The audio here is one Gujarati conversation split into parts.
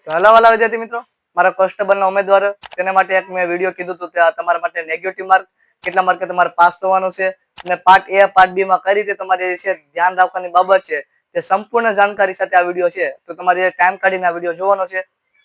તો હલાવાલા વિદ્યાર્થી મિત્રો, મારા કોન્સ્ટેબલના ઉમેદવાર તેના માટે એક મેં વિડીયો કીધું હતું ત્યાં તમારા માટે નેગેટિવ માર્ક કેટલા માર્કે તમારે પાસ થવાનું છે અને પાર્ટ એ પાર્ટ બી માં કઈ રીતે તમારે છે ધ્યાન રાખવાની બાબત છે તે સંપૂર્ણ જાણકારી સાથે આ વિડીયો છે. તો તમારે ટાઈમ કાઢીને આ વિડીયો જોવાનો છે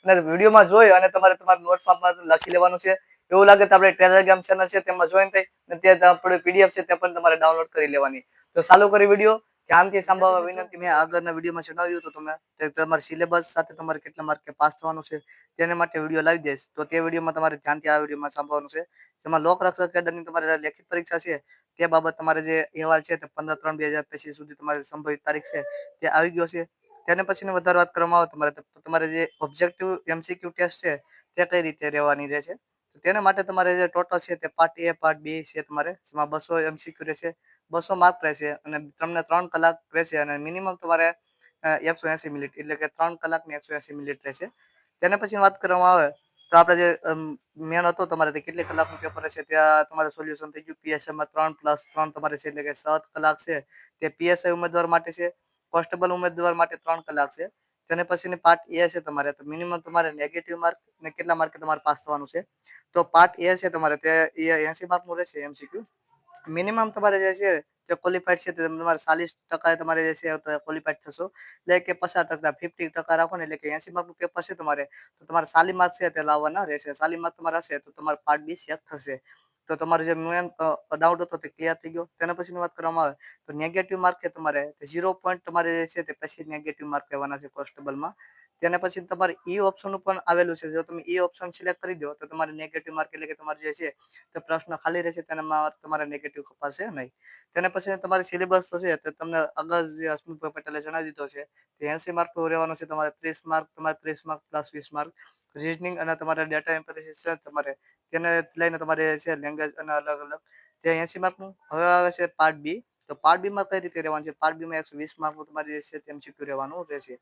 અને વિડીયોમાં જોઈ અને તમારે તમારા નોટમાં લખી લેવાનું છે. એવું લાગે તો આપણે ટેલિગ્રામ ચેનલ છે તેમાં જોઈન થઈ અને ત્યાં આપણે પીડીએફ છે તે પણ તમારે ડાઉનલોડ કરી લેવાની. તો ચાલુ કરી વિડીયો ધ્યાનથી સાંભળવા વિનંતી. મેં આગળના વિડીયોમાં જણાવ્યું હતું તમે તમારા સિલેબસ સાથે તમારે કેટલા માર્કે પાસ થવાનું છે તેના માટે વિડીયો લાવી દઈશ. તો તે વિડીયોમાં તમારે ધ્યાનથી આ વિડીયોમાં સાંભળવાનું છે. જેમાં લોકરક્ષક કેડરની તમારે લેખિત પરીક્ષા છે તે બાબત તમારે જે અહેવાલ છે તે 15/3/2025 સુધી તમારી સંભવિત તારીખ છે તે આવી ગયો છે. તેને પછીની વધારે વાત કરવામાં આવે તમારે જે ઓબ્જેક્ટિવ MCQ ટેસ્ટ છે તે કઈ રીતે રહેવાની રહેશે. તેના માટે તમારે જે ટોટલ છે તે પાર્ટ એ પાર્ટ બી છે તમારે જેમાં 200 MCQ રહેશે, 200 માર્ક રહેશે અને તમને 3 કલાક રહેશે અને મિનિમમ તમારે 180 મિનિટ એટલે કે 3 કલાક ને 180 મિનિટ રહેશે. તેના પછી વાત કરવામાં આવે તો આપણે જે મેન હતો તમારે તે કેટલી કલાકનું પેપર હશે ત્યાં તમારે સોલ્યુશન થઈ ગયું. પીએસઆઈમાં 3+3 તમારે છે એટલે કે 7 કલાક છે તે પીએસઆઈ ઉમેદવાર માટે છે. કોન્સ્ટેબલ ઉમેદવાર માટે 3 કલાક છે. તેને પછીની પાર્ટ એ છે તમારે તો મિનિમમ તમારે નેગેટિવ માર્ક ને કેટલા માર્કે તમારે પાસ થવાનું છે. તો પાર્ટ એ છે તમારે તે 80 માર્કનું રહેશે MCQ. મિનિમમ તમારે જે છે તે ક્વોલિફાઈડ છે તે તમારે 40% તમારે જે છે ક્વોલિફાઈડ થશો એટલે કે 50% 50% રાખો ને એટલે કે 80 માર્કનું પેપર છે તમારે તો તમારે 40 માર્ક છે તે લાવવાના રહેશે. 40 માર્ક તમારા હશે તો તમારે પાર્ટ બી સેટ થશે. તો તમારે જે મેન ડાઉટ હતો તે ક્લિયર થઈ ગયો. તેના પછીની વાત કરવામાં આવે તો નેગેટિવ માર્ક છે તમારે 0 પોઈન્ટ તમારે જે છે તે પછી નેગેટિવ માર્ક લેવાના છે કોન્સ્ટેબલમાં. તેને પછી તમારે ઈ ઓપ્શન પણ આવેલું છે. જો તમે ઈ ઓપ્શન સિલેક્ટ કરી દો તો તમારે નેગેટિવ માર્ક એટલે કે તમારે જે છે તે પ્રશ્ન ખાલી રહેશે તેનામાં તમારે નેગેટિવ કપાશે નહીં. તેને પછી તમારે સિલેબસ તો છે તે તમને આગળ જે હસમુખભાઈ પટેલે જણાવી દીધો છે તે 80 માર્કનું રહેવાનું છે. તમારે 30 માર્ક તમારે 30 માર્ક પ્લસ 20 માર્ક રીઝનિંગ અને તમારે ડેટા એનાલિસિસ છે તમારે તેને લઈને તમારે છે લેંગ્વેજ અને અલગ અલગ તે 80 માર્કનું. હવે આવે છે પાર્ટ બી. તો પાર્ટ બી માં કઈ રીતે રહેવાનું છે? પાર્ટ બી માં 120 માર્કનું તમારે જે છે તે MCQ રહેવાનું રહેશે.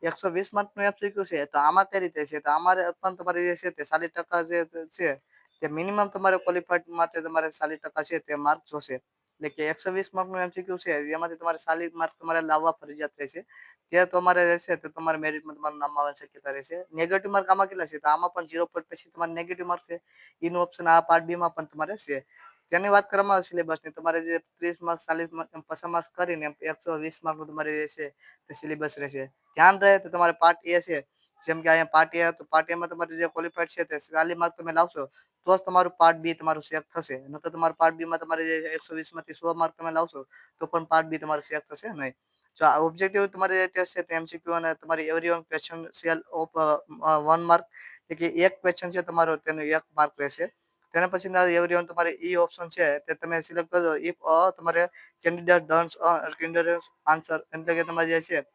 120 માર્કનું MCQ છે તો આમાં કઈ રીતે છે તો અમારે પણ તમારે જે છે તે 40% જે છે તે મિનિમમ તમારે ક્વોલિફાઈડ માટે તમારે 40% છે તે માર્ક જોશે. એટલે કે 120 માર્કનું MCQ છે એમાંથી તમારે 40 માર્ક તમારે લાવવા ફરજિયાત રહેશે. તે તમારે રહેશે તો તમારે મેરિટમાં તમારું નામ આવવાની શક્યતા રહેશે. નેગેટિવ માર્ક આમાં કેટલા છે તો આમાં પણ 0 પોઈન્ટ પછી તમારે નેગેટિવ માર્ક છે. એનું ઓપ્શન આ પાર્ટ બી માં પણ તમારે છે. તેની વાત કરવામાં આવે સિલેબસની તમારે જે 30 માર્ક 40 માર્ક 50 માર્ક કરીને 120 માર્કનું તમારે જે છે તે સિલેબસ રહેશે. ધ્યાન રહે તો તમારે પાર્ટ એ છે જેમ કે અહીંયા પાર્ટ એ તો પાર્ટ એમાં તમારે જે ક્વોલિફાઈડ છે તે 40 માર્ક તમે લાવશો તો જ તમારું પાર્ટ બી તમારું સેટ થશે. નકર તમારું પાર્ટ બી માં તમારે જે 120 માંથી 100 માર્ક તમે લાવશો તો પણ પાર્ટ બી તમારે સેટ થશે નહીં. જો આ ઓબ્જેક્ટિવ તમારે જે ટેસ્ટ છે તે MCQ અને તમારી every one question cell of 1 mark એટલે કે એક ક્વેશ્ચન છે તમારો તેનો 1 માર્ક રહેશે. તેના પછી એવરી વન તમારે ઈ ઓપ્શન છે તે તમે સિલેક્ટ કરજો. ઇફ તમારે કેન્ડિડેટ ડન્સ કેન્ડિડેટ આન્સર એટલે કે તમારે જે છે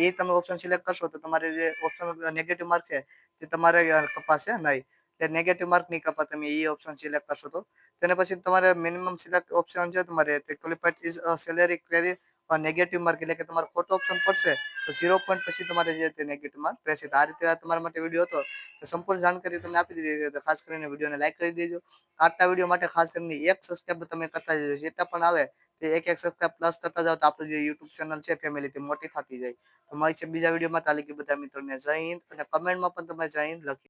એ તમે ઓપ્શન સિલેક્ટ કરશો તો તમારે જે ઓપ્શન નેગેટિવ માર્ક છે તે તમારે કપાશે નહીં. તે નેગેટિવ માર્ક નહીં કપા તમે એ ઓપ્શન સિલેક્ટ કરશો તો. તેને પછી તમારે મિનિમમ સિલેક્ટ ઓપ્શન છે તમારે તે qualified is salary query negative mark એટલે કે તમારો ખોટો ઓપ્શન પડશે તો 0 પોઈન્ટ પછી તમારે જે તે નેગેટિવ માર્ક રહેશે. આ રીતે આ તમારા માટે વિડીયો હતો. તો સંપૂર્ણ જાણકારી તમને આપી દીધી છે. તો ખાસ કરીને વિડીયોને લાઈક કરી દેજો. આજના વિડીયો માટે ખાસ કરીને એક સબસ્ક્રાઈબ તમે કરતા જજો. જેટલા પણ આવે તે એક સબસ્ક્રાઈબ પ્લસ કરતા જાવ તો આપણું જે યુટ્યુબ ચેનલ છે ફેમિલી તે મોટી થતી જાય. તો મળી છે બીજા વિડીયોમાં. તાલી કે બધા મિત્રોને જય હિન્દ અને કમેન્ટમાં પણ તમે જય હિન્દ લખી